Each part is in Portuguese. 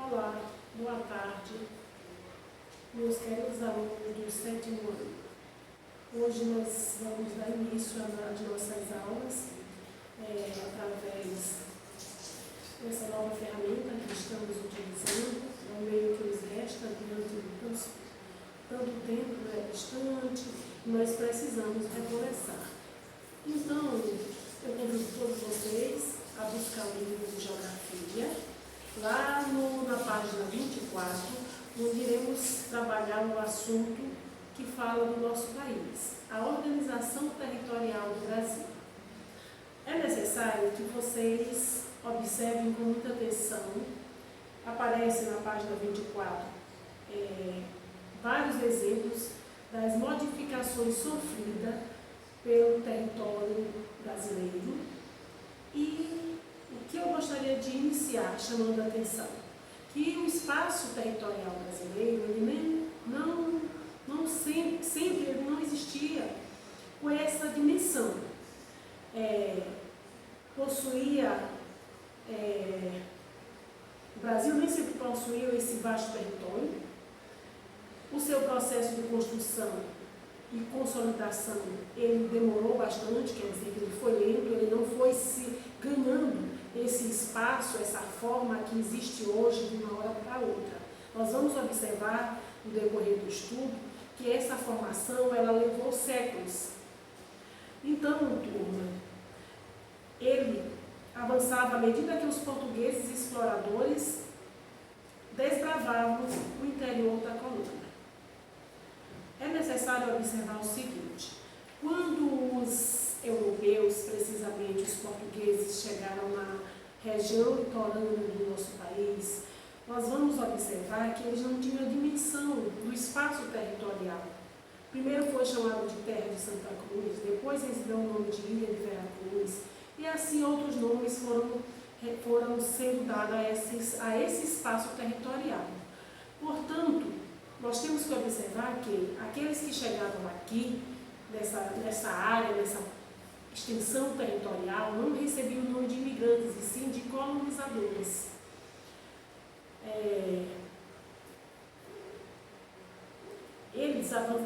Olá, boa tarde, meus queridos alunos do 7º ano. Hoje nós vamos dar início às nossas aulas através dessa nova ferramenta que estamos utilizando, é o meio que nos resta diante de tanto tempo distante, nós precisamos recomeçar. Então, eu convido todos vocês a buscar o livro de Geografia, lá na página 24, onde iremos trabalhar o assunto que fala do nosso país, a organização territorial do Brasil. É necessário que vocês observem com muita atenção, aparece na página 24 vários exemplos das modificações sofridas pelo território brasileiro e o que eu gostaria de iniciar chamando a atenção, que o espaço territorial brasileiro ele sempre não existia com essa dimensão. O Brasil nem sempre possuía esse vasto território. O seu processo de construção e consolidação, ele demorou bastante, quer dizer que ele foi lento, ele não foi se ganhando esse espaço, essa forma que existe hoje de uma hora para outra. Nós vamos observar no decorrer do estudo que essa formação ela levou séculos. Então, turma, ele avançava à medida que os portugueses exploradores desbravavam o interior da colônia. É necessário observar o seguinte: quando os europeus, precisamente os portugueses, chegaram na região litorânea do nosso país, nós vamos observar que eles não tinham a dimensão do espaço territorial. Primeiro foi chamado de Terra de Santa Cruz, depois eles deram o nome de Ilha de Veracruz, e assim outros nomes foram sendo dados a esse espaço territorial. Portanto, nós temos que observar que aqueles que chegavam aqui, nessa área, nessa extensão territorial, não recebiam o nome de imigrantes, e sim de colonizadores.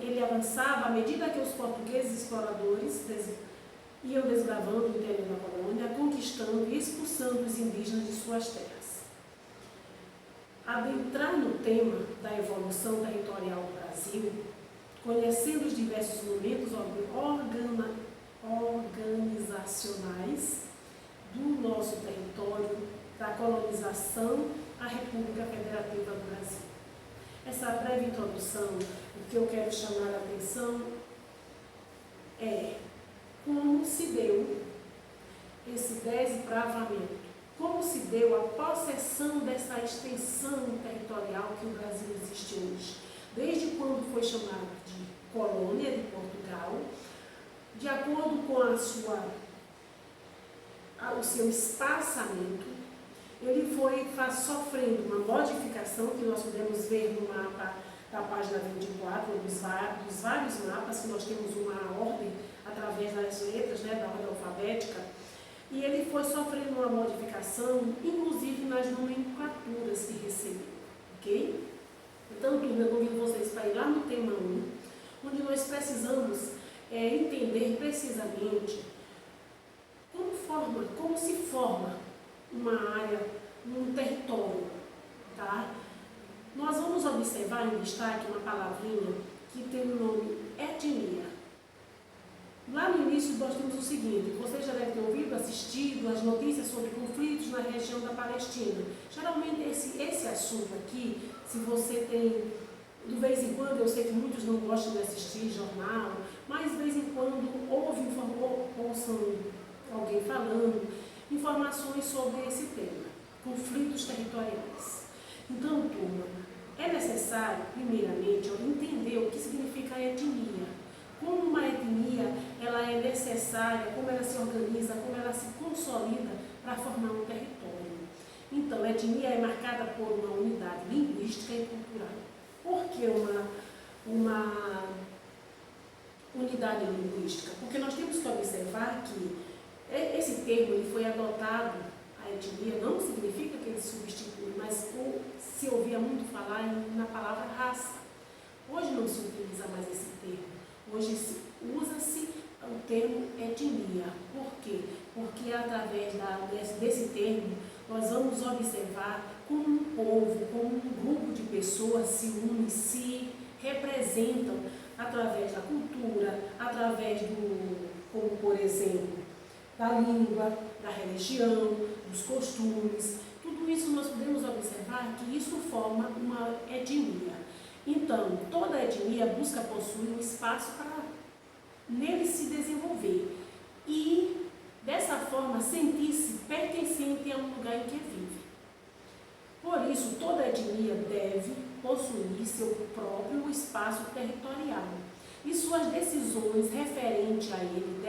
Ele avançava à medida que os portugueses exploradores iam desbravando o interior da colônia, conquistando e expulsando os indígenas de suas terras. Adentrar no tema da evolução territorial do Brasil, conhecendo os diversos momentos organizacionais do nosso território, da colonização à República Federativa do Brasil. Essa breve introdução, o que eu quero chamar a atenção é como se deu esse desbravamento, como se deu a possessão dessa extensão territorial que o Brasil existe hoje, desde quando foi chamado de colônia de Portugal, de acordo com o seu espaçamento, ele foi sofrendo uma modificação que nós podemos ver no mapa da página 24, dos vários mapas, que nós temos uma ordem através das letras, da ordem alfabética, e ele foi sofrendo uma modificação, inclusive nas nomenclaturas que recebeu, ok? Então, turma, eu convido vocês para ir lá no tema 1, onde nós precisamos entender precisamente como se forma uma área, um território, tá? Nós vamos observar em destaque uma palavrinha que tem o nome etnia. Lá no início nós temos o seguinte: vocês já devem ter ouvido, assistido as notícias sobre conflitos na região da Palestina. Geralmente esse assunto aqui, se você tem, de vez em quando, eu sei que muitos não gostam de assistir jornal, mas de vez em quando ouçam alguém falando informações sobre esse tema, conflitos territoriais. Então, turma, é necessário, primeiramente, entender o que significa a etnia. Como uma etnia ela é necessária, como ela se organiza, como ela se consolida para formar um território. Então, a etnia é marcada por uma unidade linguística e cultural. Por que uma unidade linguística? Porque nós temos que observar que esse termo ele foi adotado, a etnia, não significa que ele substitui, mas se ouvia muito falar na palavra raça. Hoje não se utiliza mais esse termo. Hoje usa-se o termo etnia. Por quê? Porque através desse termo nós vamos observar como um povo, como um grupo de pessoas se unem, se representam através da cultura, através como por exemplo, da língua, da religião, dos costumes. Tudo isso nós podemos observar que isso forma uma etnia. Então, toda etnia busca possuir um espaço para nele se desenvolver e, dessa forma, sentir-se pertencente a um lugar em que vive. Por isso, toda etnia deve possuir seu próprio espaço territorial e suas decisões referentes a ele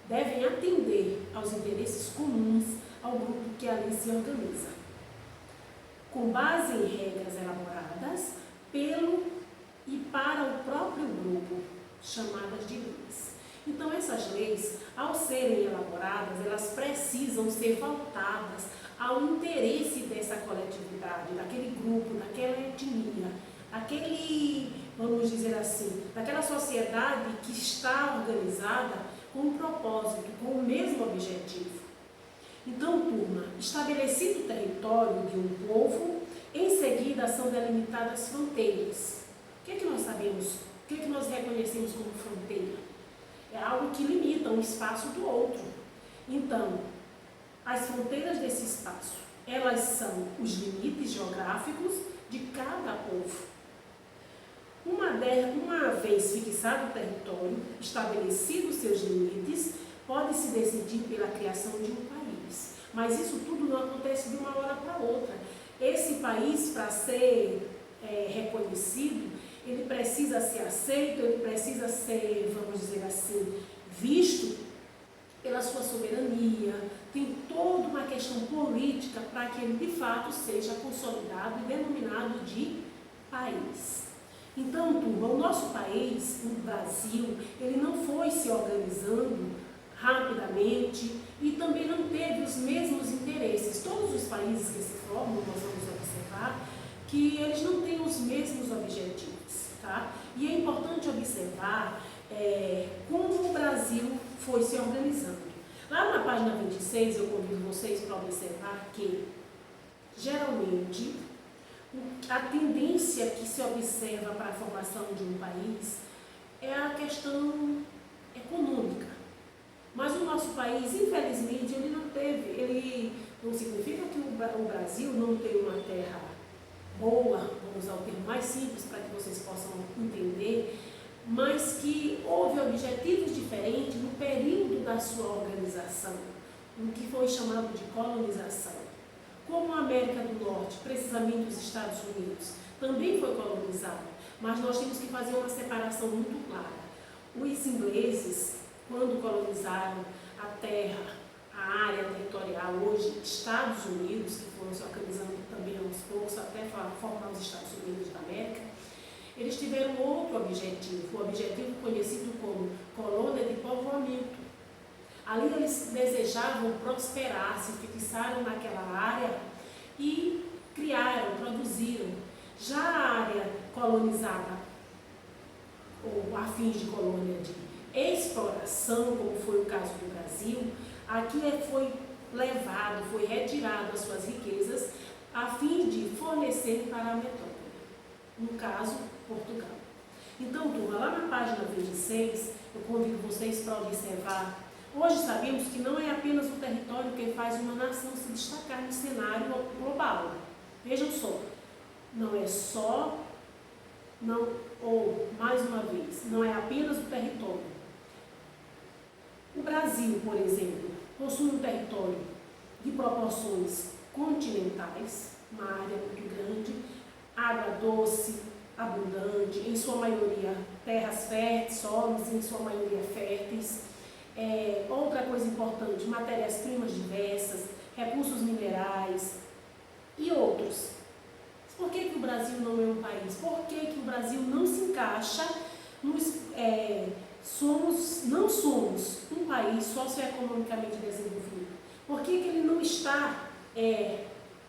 devem atender aos interesses comuns ao grupo que ali se organiza, com base em regras elaboradas pelo e para o próprio grupo, chamadas de leis. Então, essas leis, ao serem elaboradas, elas precisam ser voltadas ao interesse dessa coletividade, daquele grupo, daquela etnia, vamos dizer assim, daquela sociedade que está organizada com um propósito, com o mesmo objetivo. Então, turma, estabelecido o território de um povo, em seguida são delimitadas fronteiras. O que é que nós sabemos? O que é que nós reconhecemos como fronteira? É algo que limita um espaço do outro. Então, as fronteiras desse espaço, elas são os limites geográficos de cada povo. Uma vez fixado o território, estabelecidos seus limites, pode-se decidir pela criação de um país. Mas isso tudo não acontece de uma hora para outra. Esse país, para ser reconhecido, ele precisa ser aceito, ele precisa ser, vamos dizer assim, visto pela sua soberania. Tem toda uma questão política para que ele, de fato, seja consolidado e denominado de país. Então, turma, o nosso país, o Brasil, ele não foi se organizando rapidamente e também não teve os mesmos interesses. Todos os países que se formam, nós vamos observar que eles não têm os mesmos objetivos, tá? E é importante observar como o Brasil foi se organizando. Lá na página 26, eu convido vocês para observar que, geralmente, a tendência que se observa para a formação de um país é a questão econômica. Mas o nosso país, infelizmente, ele não teve, ele não significa que o Brasil não tem uma terra boa, vamos usar o termo mais simples para que vocês possam entender, mas que houve objetivos diferentes no período da sua organização, no que foi chamado de colonização. Como a América do Norte, precisamente os Estados Unidos, também foi colonizado, mas nós temos que fazer uma separação muito clara. Os ingleses, quando colonizaram a terra, a área territorial, hoje Estados Unidos, que foram se organizando também aos poucos até formar os Estados Unidos da América, eles tiveram outro objetivo, o objetivo conhecido como colônia de povoamento. Ali eles desejavam prosperar, se fixaram naquela área e criaram, produziram. Já a área colonizada, ou a fins de colônia de exploração, como foi o caso do Brasil, aqui foi levado, foi retirado as suas riquezas a fim de fornecer para a metrópole, no caso, Portugal. Então, turma, lá na página 26, eu convido vocês para observar. Hoje sabemos que não é apenas o território que faz uma nação se destacar no cenário global. Vejam só, não é só, mais uma vez, não é apenas o território. O Brasil, por exemplo, possui um território de proporções continentais, uma área muito grande, água doce, abundante, em sua maioria terras férteis, solos em sua maioria férteis. Outra coisa importante, matérias-primas diversas, recursos minerais e outros. Por que o Brasil não é um país? Por que o Brasil não se encaixa não somos um país socioeconomicamente desenvolvido? Por que ele não está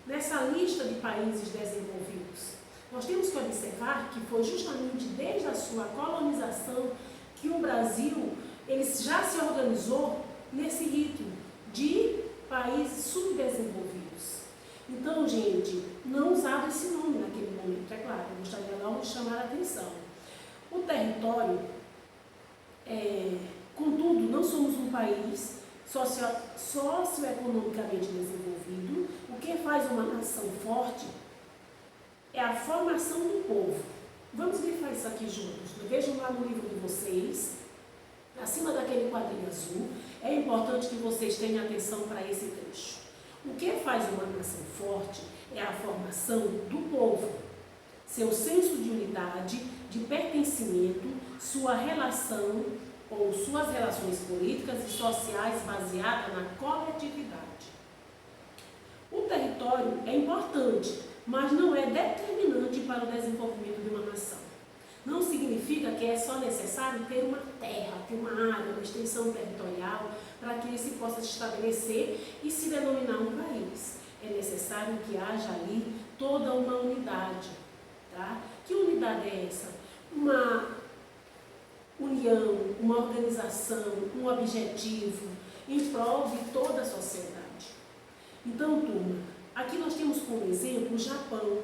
nessa lista de países desenvolvidos? Nós temos que observar que foi justamente desde a sua colonização que o Brasil ele já se organizou nesse ritmo de países subdesenvolvidos. Então, gente, não usava esse nome naquele momento, é claro, eu gostaria logo de chamar a atenção. O território, contudo, não somos um país socioeconomicamente desenvolvido. O que faz uma nação forte é a formação do povo. Vamos grifar isso aqui juntos. Vejam lá no livro de vocês, acima daquele quadrinho azul, é importante que vocês tenham atenção para esse trecho. O que faz uma nação forte é a formação do povo, seu senso de unidade, de pertencimento, sua relação ou suas relações políticas e sociais baseadas na coletividade. O território é importante, mas não é determinante para o desenvolvimento de uma nação. Não significa que é só necessário ter uma terra, ter uma área, uma extensão territorial para que ele se possa se estabelecer e se denominar um país. É necessário que haja ali toda uma unidade. Tá? Que unidade é essa? Uma união, uma organização, um objetivo em prol de toda a sociedade. Então, turma, aqui nós temos como exemplo o Japão.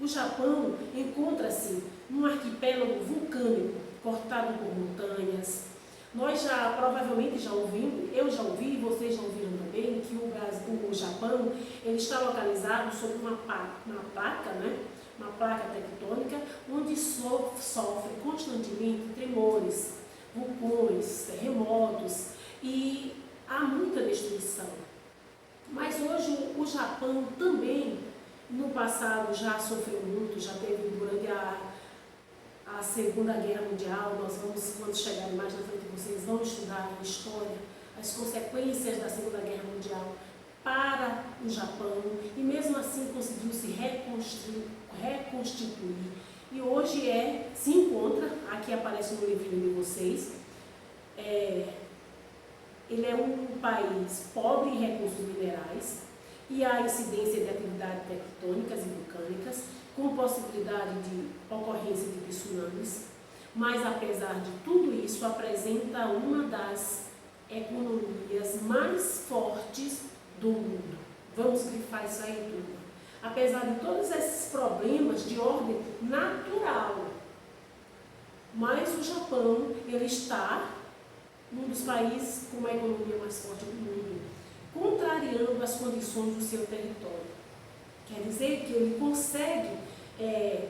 O Japão encontra-se num arquipélago vulcânico, cortado por montanhas. Nós provavelmente já ouvimos, eu já ouvi, vocês já ouviram também, que o Japão ele está localizado sobre uma placa, né? Uma placa tectônica, onde sofre constantemente tremores, vulcões, terremotos e há muita destruição. Mas hoje o Japão também, no passado, já sofreu muito, já teve durante a Segunda Guerra Mundial. Nós vamos, quando chegarem mais na frente, vocês vão estudar a história, as consequências da Segunda Guerra Mundial para o Japão, e mesmo assim conseguiu se reconstituir. E hoje se encontra, aqui aparece no livrinho de vocês, ele é um país pobre em recursos minerais e há incidência de atividades tectônicas e vulcânicas, com possibilidade de ocorrência de tsunamis, mas apesar de tudo isso, apresenta uma das economias mais fortes do mundo. Vamos grifar isso aí tudo. Apesar de todos esses problemas de ordem natural, mas o Japão ele está num dos países com a economia mais forte do mundo, contrariando as condições do seu território. Quer dizer que ele consegue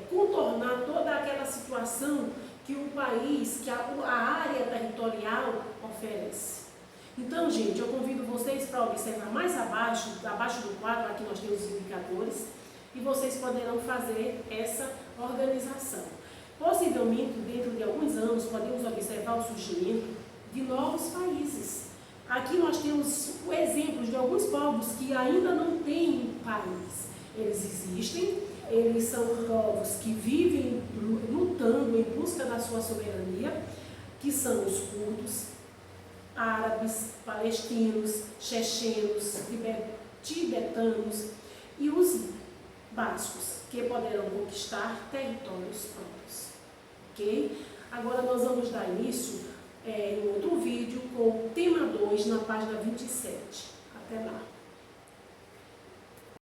contornar toda aquela situação que o país, que a área territorial oferece. Então, gente, eu convido vocês para observar mais abaixo do quadro, aqui nós temos os indicadores, e vocês poderão fazer essa organização. Possivelmente, dentro de alguns anos, podemos observar o surgimento de novos países. Aqui nós temos o exemplo de alguns povos que ainda não têm país. Eles existem, eles são povos que vivem lutando em busca da sua soberania, que são os curdos, árabes, palestinos, chechenos, tibetanos e os bascos, que poderão conquistar territórios próprios. Ok? Agora nós vamos dar início em outro vídeo com o tema 2 na página 27. Até lá!